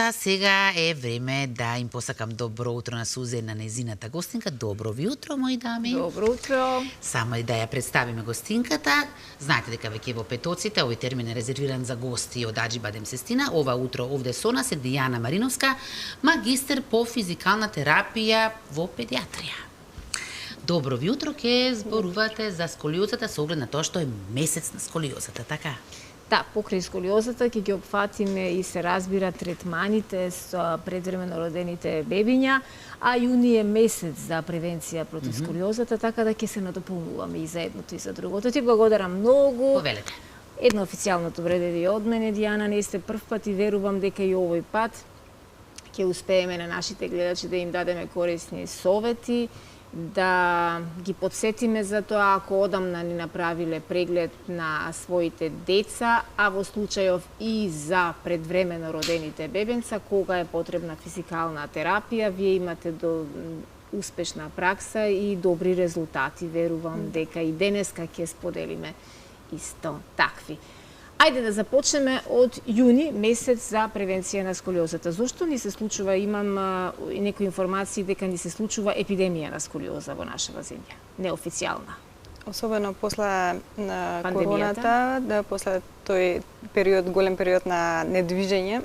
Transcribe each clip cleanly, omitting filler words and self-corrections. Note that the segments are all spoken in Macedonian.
гостинката. Сега е време да им посакам добро утро на Сузе на незината гостинка. Добро ви утро, мои дами. Добро утро. Само и да ја представиме гостинката. Знаете дека веќе во Петоците овој термин е резервиран за гости од Аџиба Демсестина. Ова утро овде со нас е Дијана Мариновска, магистер по физикална терапија во педиатрија. Добро ви утро, ке зборувате за сколиозата со оглед на тоа што е месец на сколиозата, така? Да, покрај сколиозата ќе ги опфатиме и се разбира третманите со предвремено родените бебиња, а јуни е месец за превенција против сколиозата, така да ќе се надополнуваме и за едното и за другото. Ти благодарам многу. Повелете. Едно официјално добредојде од мене, Дијана, не сте прв пат и верувам дека и овој пат ќе успееме на нашите гледачи да им дадеме корисни совети, да ги подсетиме за тоа ако одамна ни направиле преглед на своите деца, а во случајов и за предвремено родените бебенца, кога е потребна физикална терапија, вие имате до успешна пракса и добри резултати. Верувам дека и денеска ќе споделиме исто такви. Ајде да започнеме од јуни, месец за превенција на сколиозата. Зошто ни се случува, имам некои информации дека ни се случува епидемија на сколиоза во нашава земја, неофицијална. Особено после короната, да, после тој период, голем период на недвижење,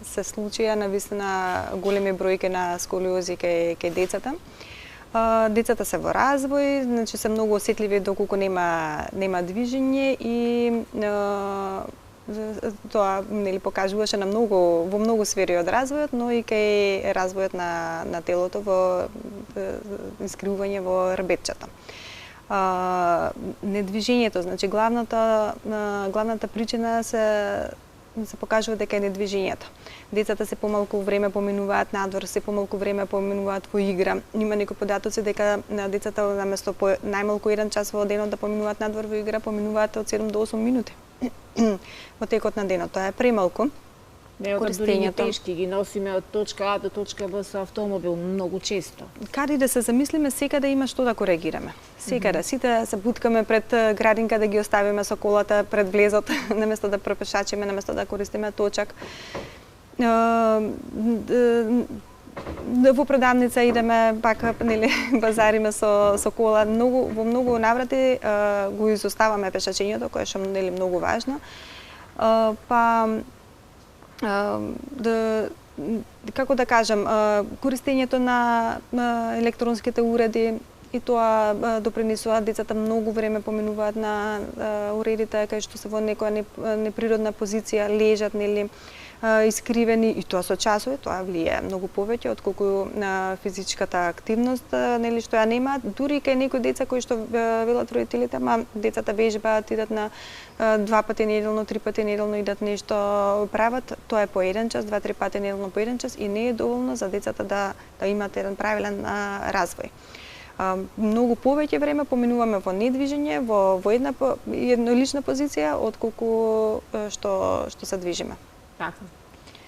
се случија навистина големи бројки на сколиози кај децата. Децата се во развој, значи се многу осетливи доколку нема движење и тоа нели покажуваше во многу сфери од развојот, но и кај развојот на телото во искривување во рбетчата. Недвижењето, значи главната причина се покажува дека е недвижењето. Децата се помалку време поминуваат надвор, се помалку време поминуваат во игра. Има некои податоци дека децата наместо по најмалку 1 час во денот да поминуваат надвор во игра, поминуваат од 7 до 8 минути во текот на денот. Тоа е премалку. Дури ги тешки ги носиме од точка А до точка Б со автомобил многу често. Каде да се замислиме, секаде има што да коригираме. Секаде, сите се буткаме пред градинка да ги оставиме со колата пред влезот, наместо да пропешачиме, наместо да користиме точак. Во продавница идеме, пак нели базариме со кола. Во многу наврати го изоставаме пешачењето, кое што нели многу важно. Како да кажам, користењето на електронските уреди и тоа допринесува. Децата многу време поминуваат на уредите кај што се во некоја неприродна позиција, лежат нели искривени, и тоа со часови, тоа влијае многу повеќе отколку на физичката активност, нели што ја нема. Дури кај некои деца кои што велат родителите, децата вежбаат, идат на 2 пати неделно, 3 пати неделно идат нешто прават, тоа е по 1 час, 2-3 пати неделно по 1 час и не е доволно за децата да имат еден правилен развој. Многу повеќе време поминуваме во недвижење, во еднолична позиција, отколку што се движиме. Така.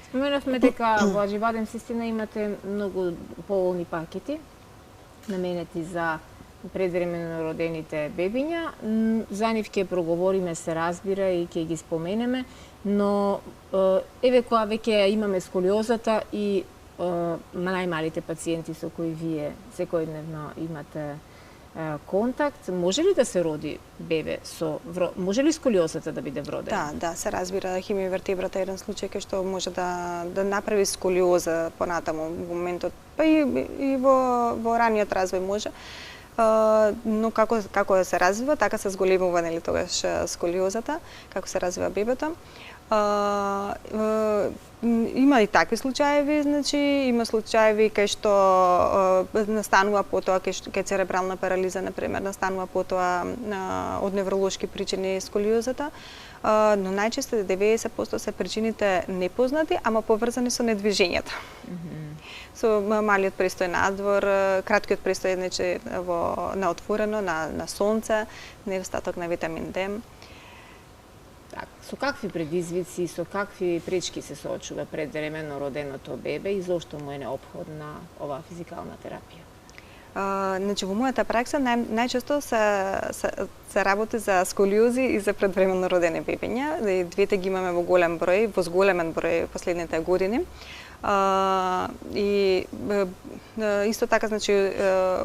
Споменавме дека во Аџиба Демсестина имате многу поволни пакети наменети за предвремено родените бебиња. За нив ќе проговориме, се разбира, и ќе ги споменеме, но еве кога веќе имаме сколиозата и најмалите пациенти со кои вие секојдневно имате контакт, може ли да се роди бебе може ли сколиозата да биде вродена? Да, се разбира, хемивертебрата е еден случај кај што може да направи сколиоза понатаму во моментот, па и во раниот развој може. Но како се развива, така се зголемува нели тогаш сколиозата, како се развива бебето. Има и такви случаеви, значи има случаеви кај што настанува потоа кај церебрална парализа, например, настанува потоа од невролошки причини сколиозата, но најчесто 90% се причините непознати, ама поврзани со недвижењето. Со малиот престој надвор, краткиот престој значи на отворено, на сонце, недостаток на витамин Д. Со какви предизвици, со какви пречки се соочува предвремено роденото бебе и зошто му е неопходна оваа физикална терапија? Значи, во мојата пракса најчесто се работи за сколиози и за предвремено родени бебиња. Двете ги имаме во голем број, во зголемен број последните години. И исто така, значи,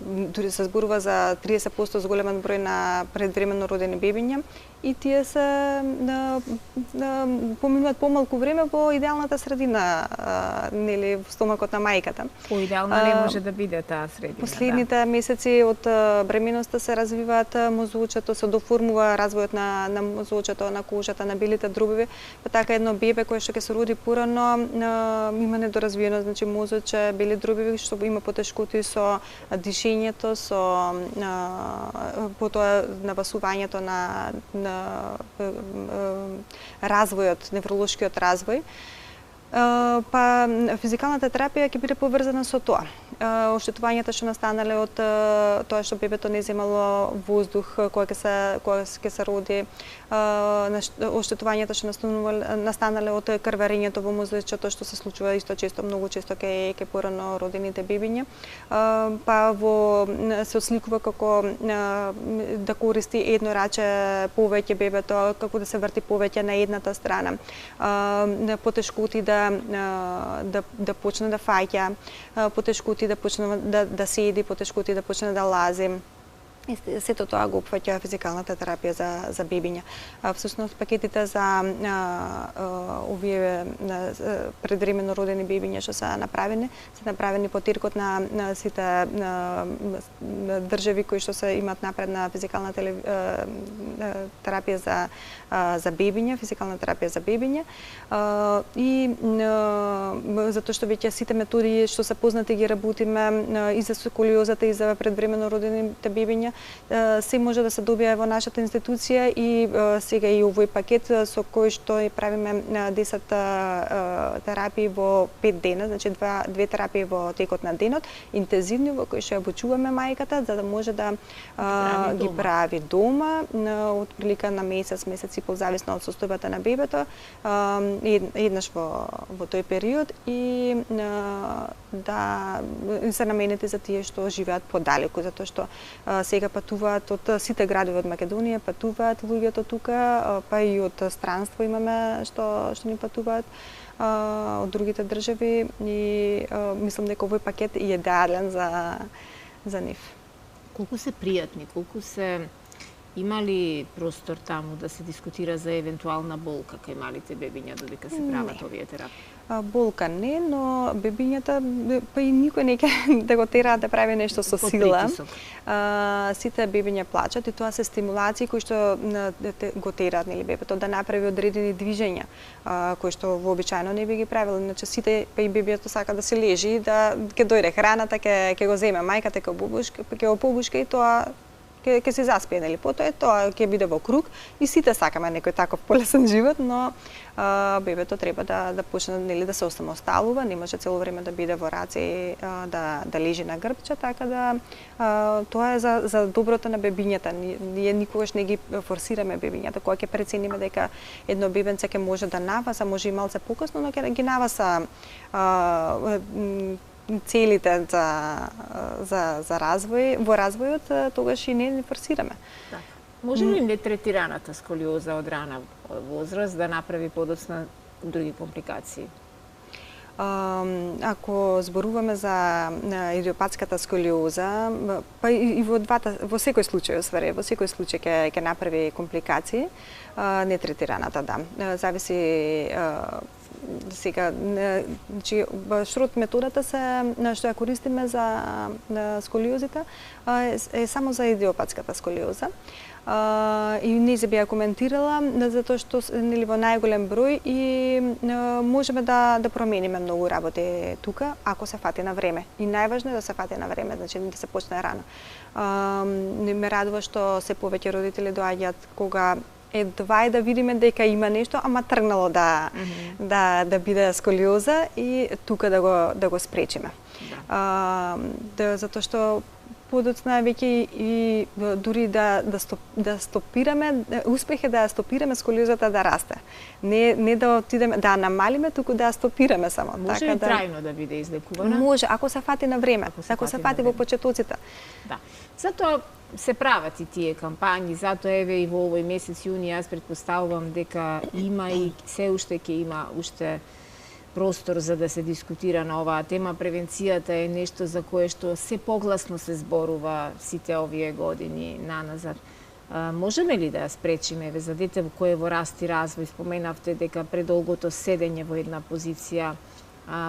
дури се зборува за 30% зголемен број на предвремено родени бебиња и тие се поминуваат помалку време во идеалната средина, нели, во стомакот на мајката. Поидеално не може да биде таа средина. Последните месеци од бременоста се развиваат мозочето, се доформува развојот на мозочето, на кожата, на белите дробови, па така едно бебе кое што ќе се роди порано има недоразвиено, значи мозоче, бели дробови, што има потешкоти со дишењето, со потоа навасувањето на развојот, невролошкиот развој. Па физикалната терапија ќе биде поврзана со тоа. Оштетувањата што настанале од тоа што бебето не земало воздух кога ќе се роди, оштетувањата што настанале од крварењето во мозочето што се случува исто често, многу често кај порано родените бебиња. Па се осликува како да користи едно раче повеќе бебето, како да се врти повеќе на едната страна. Потешкоти да почне да фаќа, потешкоти да почне да седи, потешкоти да почне да лази. И сето тоа го опфаќа физикалната терапија за бебиња. Всушност пакетите за овие предвремено родени бебиња што се направени по теркот на сите држави кои што се имаат напредна физикална терапија за бебиња, физикална терапија за бебиња. И затоа што веќе сите методи што се познати ги работиме и за сколиозата и за предвремено родените бебиња, се може да се добие во нашата институција и сега и овој пакет со кој што правиме 10 терапии во 5 дена, значи две терапии во текот на денот, интензивни во кои што ја обучуваме мајката за да може да ги прави дома, од прилика на месец и пол зависно од состојбата на бебето, еднаш во тој период и да се наменети за тие што живеат подалеку, затоа што сега патуваат од сите градови од Македонија, патуваат луѓето тука, па и од странство имаме што ни патуваат од другите држави и мислам дека овој пакет е идеален за нив. Колку се пријатни, колку се имали простор таму да се дискутира за евентуална болка кај малите бебиња додека се прават овие терапии? Болка не, но бебињата па и никој не ќе да го тера да прави нешто со сила. Сите бебиња плачат и тоа се стимулации кои што го тераат нели бебето да направи одредени движења кои што вообичаено не би ги правило. Иначе сите па и бебијето сака да се лежи, да ќе дојде храната, ќе го земе мајката, ќе го побушка и тоа ќе се заспие, нели? Потоа тоа ќе биде во круг и сите сакаме некој таков полесен живот, но бебето треба да почне нели да се осамосталува, не може цело време да биде во раце, да лежи на грбче, така да тоа е за доброто на бебињата. Ние никогаш не ги форсираме бебињата, кога ќе прецениме дека едно бебенце ќе може да наваса, може и малце покасно, но ќе ги наваса целите за развој, во развојот, тогаш и не форсираме. Може ли нетретираната сколиоза од рана возраст да направи подоцна други компликации? Ако зборуваме за идиопатската сколиоза, па и во секој случај ќе направи компликации, нетретираната, да. Зависи сега, значи, шрот методата што ја користиме за сколиозите е само за идиопатската сколиоза. И не се би ја коментирала, затоа што нели во најголем број и можеме да промениме многу работи тука, ако се фати на време. И најважно е да се фати на време, значи да се почне рано. Ме радува што се повеќе родители доаѓаат кога едва да видиме дека има нешто, ама тргнало да биде сколиоза и тука да го спречиме. Затоа што подоцна веќе и дури да стопираме, успех е да стопираме сколиозата да расте. Не да отидеме да намалиме, туку да стопираме само. Може ли трајно да биде излекувана? Може, ако се фати на време, ако се фати во почетоците. Да. Затоа се прават и тие кампањи, затоа еве и во овој месец јуни јас претпоставувам дека има и се уште ќе има уште простор за да се дискутира на оваа тема. Превенцијата е нешто за кое што се погласно се зборува сите овие години наназад. Можеме ли да ја спречиме за дете кое во раст и развој? Споменавте дека предолгото седење во една позиција,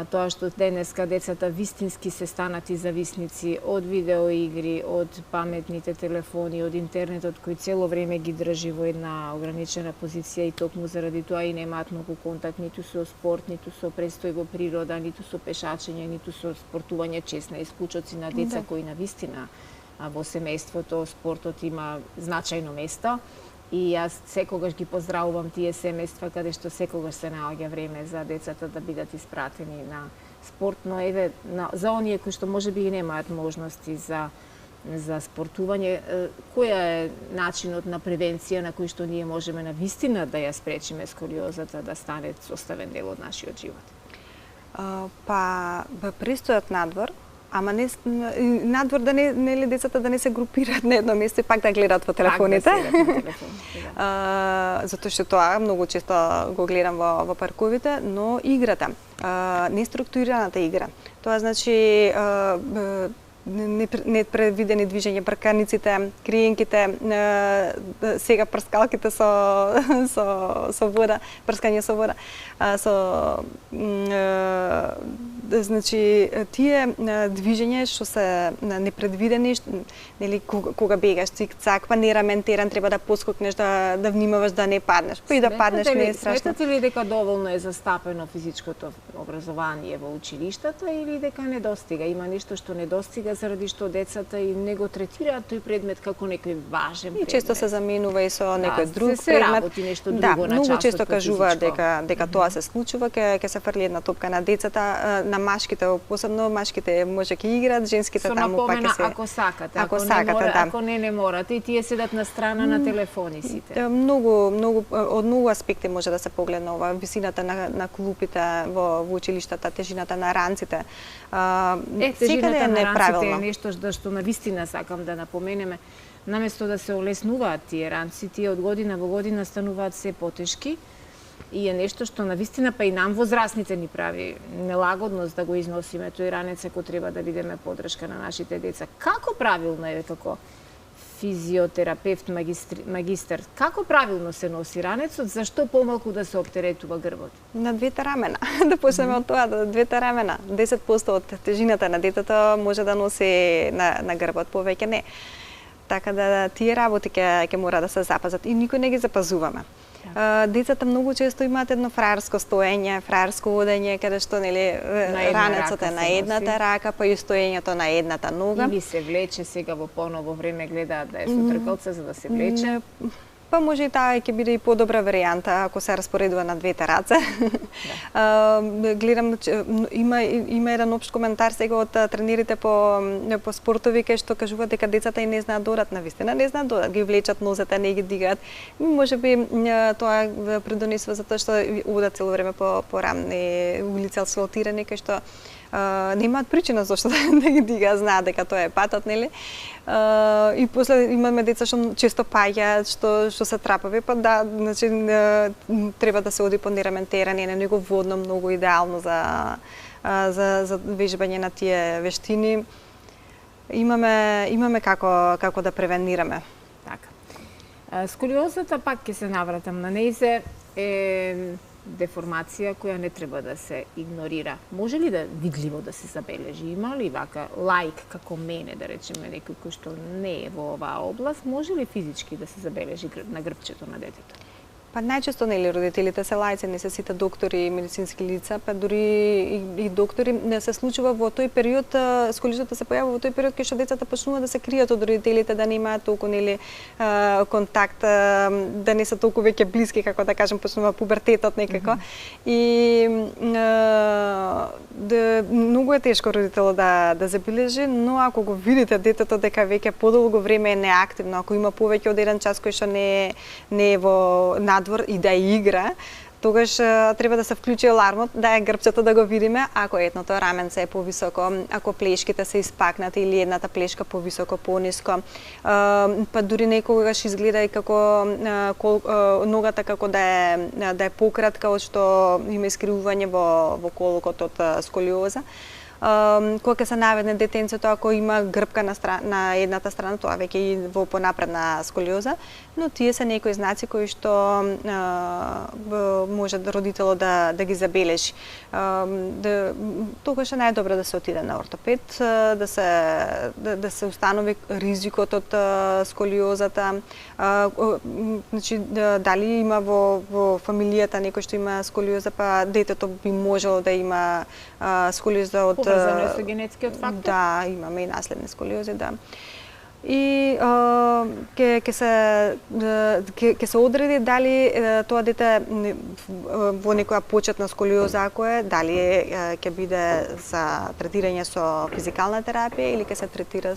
тоа што денеска децата вистински се станати зависници од видеоигри, од паметните телефони, од интернетот кој цело време ги држи во една ограничена позиција и токму заради тоа и немаат многу контакт ниту со спорт, ниту со престој во природа, ниту со пешачење, ниту со спортување, чесна исклучоци на деца кои навистина во семејството спортот има значајно место. И јас секогаш ги поздравувам тие семејства каде што секогаш се наоѓа време за децата да бидат испратени на спорт, но еве за оние кои што можеби и немаат можности за спортување, која е начинот на превенција на кој што ние можеме на вистина да ја спречиме сколиозата да стане составен дел од нашиот живот? Престојот надвор, ама не надвор да нели децата да не се групираат на едно место и пак да гледаат во телефоните. Затоа што тоа многу често го гледам во парковите, но играта, неструктурираната игра. Тоа значи непредвидени движење, брканиците, криенките, сега прскалките со вода, прскање со вода, значи тие движења што се непредвидени, нели кога бегаш цик-цак, па нераментеран, треба да поскокнеш, да внимаваш да не паднеш. Па и да паднеш не е страшно. Сметате ли дека доволно е застапено физичкото образование во училиштата или дека недостига? Има нешто што недостига заради што децата и не го третираат тој предмет како некој важен предмет. И често се заменува и со некој друг предмет. Се работи нешто друго на часот. Многу често кажуваат дека тоа се случува, ќе се фрли една топка на децата, на машките, посебно машките може ќе играат, женските таму пак ќе се. Ако сакате, ако не морате и тие седат на страна на телефони сите. Многу од многу аспекти може да се погледне ова, висината на клупите во училиштата, тежината на ранците. Тежината на ранците е нешто што навистина сакам да напоменеме. Наместо да се олеснуваат тие ранци, тие од година во година стануваат се потешки и е нешто што навистина па и нам возрастните ни прави нелагодност да го износиме тој ранец ако треба да бидеме поддршка на нашите деца. Како правилно е како физиотерапевт, магистар, како правилно се носи ранецот, зашто помалку да се оптеретува грбот? На двете рамена. Да почнеме од тоа, да двете рамена. 10% од тежината на детето може да носи на грбот, повеќе не. Така да тие работи ќе мора да се запазат и никој не ги запазуваме. Децата многу често имаат едно фраерско стоење, фраерско одење, каде што нели ранецот е на едната рака, па и стоењето на едната нога. Или се влече сега во поново време гледаат да е со тркалце за да се влече. Па може и таа ќе биде и подобра варијанта ако се распоредува на двете раце. Гледам има еден општ коментар сега од тренерите по спортови кај што кажуваат дека децата и не знаат да одат, навистина не знаат да одат, ги влечат нозете, не ги дигаат. Можеби тоа придонесува затоа што одат цело време по рамни улици асфалтирани кај што немаат причина зашто да ги дигаат, знаат дека тоа е патот, нели? И после имаме деца што често паѓаат, што се трапави, па да, значи треба да се оди по нераментеране, на него водно многу идеално за вежбање на тие вештини. Имаме како да превенираме. Така. Сколиозата пак ќе се навратам на нејзе е деформација која не треба да се игнорира. Може ли да видливо да се забележи? Има ли вака лаик како мене, да речеме, некој кој што не е во оваа област, може ли физички да се забележи на грбчето на детето? Па најчесто нели родителите се лаици, не се сите доктори и медицински лица, па дури и доктори не се случува во тој период, сколиозата се појавува во тој период кај што децата почнуваат да се кријат од родителите, да немаат толку нели контакт, да не се толку веќе блиски, како да кажем, почнува пубертетот некако. И многу е тешко родител да забележи, но ако го видите детето дека веќе подолго време е неактивно, ако има повеќе од еден час кој што не е во надвор и да игра, тогаш треба да се вклучи алармот, да е грбчето да го видиме, ако етното раменце е повисоко, ако плешките се испакнати или едната плешка повисоко, пониско, па дури некогаш изгледа и како ногата како да е пократка, од што има искривување во колокот од сколиоза. Кога ќе се наведне детенцето, ако има грбка на едната страна, тоа веќе и во понапредна сколиоза, но тие се некои знаци кои што може родителот да ги забележи. Тогаш е најдобро да се отиде на ортопед, да се установи ризикот од сколиозата, значи дали има во фамилијата некој што има сколиоза, па детето би можело да има сколиоза од поврзано со генетскиот фактор? Да, имаме и наследни сколиози, да. И ќе се одреди дали тоа дете во некоја почетна сколиоза ако е, дали ќе биде за третирање со физикална терапија или ќе се третира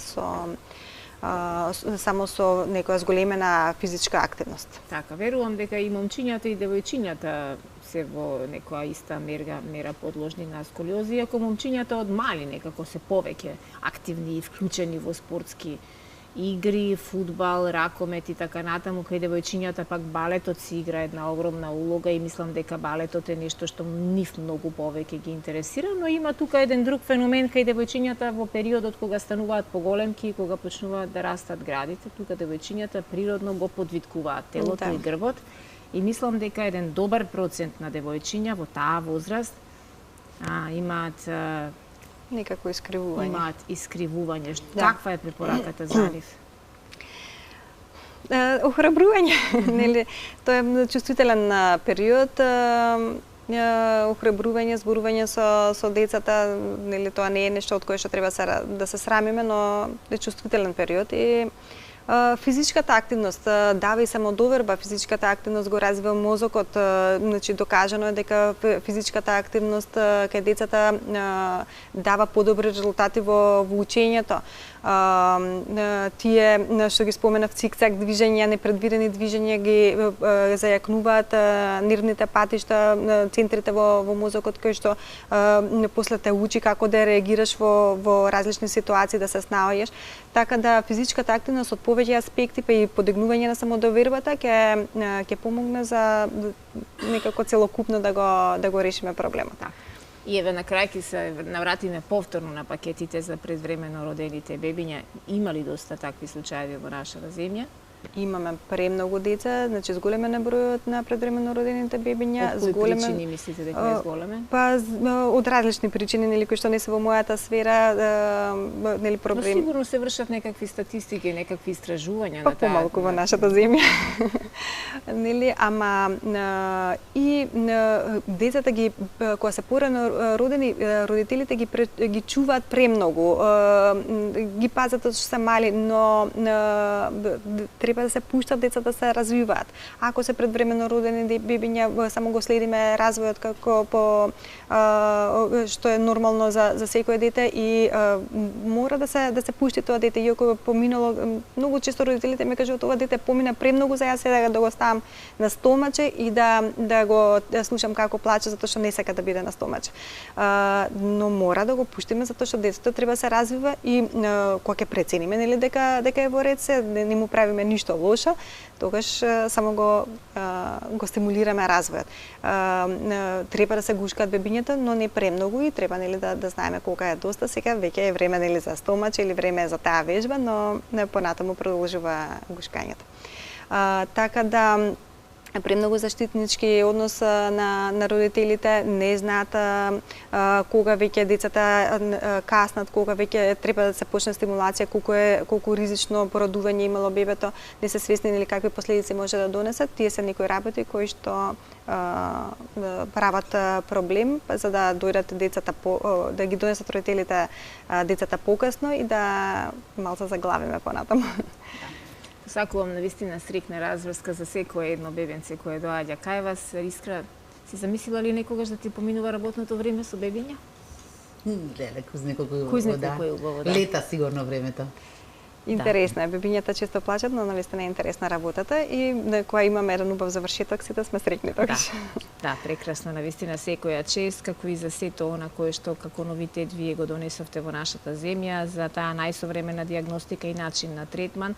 само со некоја зголемена физичка активност. Така, верувам дека и момчињата и девојчињата се во некоја иста мера подложни на сколиози, иако момчињата од мали некако се повеќе активни и вклучени во спортски игри, фудбал, ракомет и така натаму, кај девојчињата пак балетот си игра една огромна улога и мислам дека балетот е нешто што нив многу повеќе ги интересира, но има тука еден друг феномен кај девојчињата во периодот кога стануваат поголемки и кога почнуваат да растат градите, тука девојчињата природно го подвиткуваат телото и грбот и мислам дека еден добар процент на девојчиња во таа возраст имаат некако искривување. Имаат искривување. Каква е препораката за нив? Охрабрување, нели? Тоа е чувствителен период, охрабрување, зборување со децата, нели тоа не е нешто од кое што треба да се срамиме, но е чувствителен период и физичката активност дава и самодоверба, физичката активност го развива мозокот, значи докажано е дека физичката активност кај децата дава подобри резултати во учењето. Тие што ги споменав, цикцак движења, непредвидени движења ги зајакнуваат нервните патишта, центрите во мозокот кои што после те учи како да реагираш во различни ситуации, да се снаоѓаш. Така да физичката активност од повеќе аспекти, па и подигнување на самодовербата ќе помогне за некако целокупно да го решиме проблемот. И еве на крај ќе се навратиме повторно на пакетите за предвремено родените бебиња. Има ли доста такви случаи во нашата земја? Имаме премногу деца, значи зголемен е бројот на предвремено родените бебиња. Од кои причини мислите дека е зголемен? Па од различни причини, нели, кои што не се во мојата сфера, нели, проблем. Но сигурно се вршат некакви статистики, некакви истражувања на таа. Помалку во нашата земја. Нели, ама и децата ги кога се порано родени, родителите ги чуваат премногу. Ги пазат од што се мали, но треба да се пуштат децата да се развиваат. Ако се предвремено родени бебиња, само го следиме развојот како што е нормално за секое дете и мора да се пушти тоа дете. Иако поминало, многу често родителите ме кажуваат ова дете помина премногу за јас сега да го ставам на стомаче и да го слушам како плаче затоа што не сака да биде на стомаче. Но мора да го пуштиме затоа што детето треба да се развива и кога ќе прецениме нели дека е во ред се, не му правиме ништо лошо, тогаш само го стимулираме развојот. Треба да се гушкаат бебињата, но не премногу и треба нели да знаеме колка е доста. Сега веќе е време нели за стомаче или време е за таа вежба, но понатаму продолжува гушкањето. Така да премногу заштитнички однос на родителите, не знаат кога веќе децата каснат, кога веќе треба да се почне стимулација, колку ризично породување имало бебето, не се свесни или какви последици може да донесат. Тие се некои работи кои што прават проблем за да дојдат децата да ги донесат родителите децата покасно и да малку заглавиме понатаму. Сакувам навистина стрикна разврска за секое едно бебенце кое доаѓа кај вас. Искра, си замислила ли некогаш да ти поминува работното време со бебиња? Леле, неколку Кој знае колку е убаво, да. Лета сигурно времето. Интересно е, бебињата често плачат, но навистина е интересна работата и на која имаме еден убав завршеток, сите сме среќни тогаш. Да, прекрасно, навистина секоја чест, како и за сето она кое што како новитет вие го донесовте во нашата земја, за таа најсовремена диагностика и начин на третман.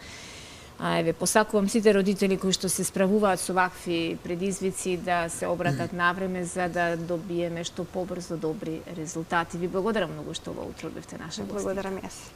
Еве, посакувам сите родители кои што се справуваат со вакви предизвици да се обратат навреме за да добиеме што побрзо добри резултати. Ви благодарам многу што во утро бевте наша гостинка. Благодарам јас.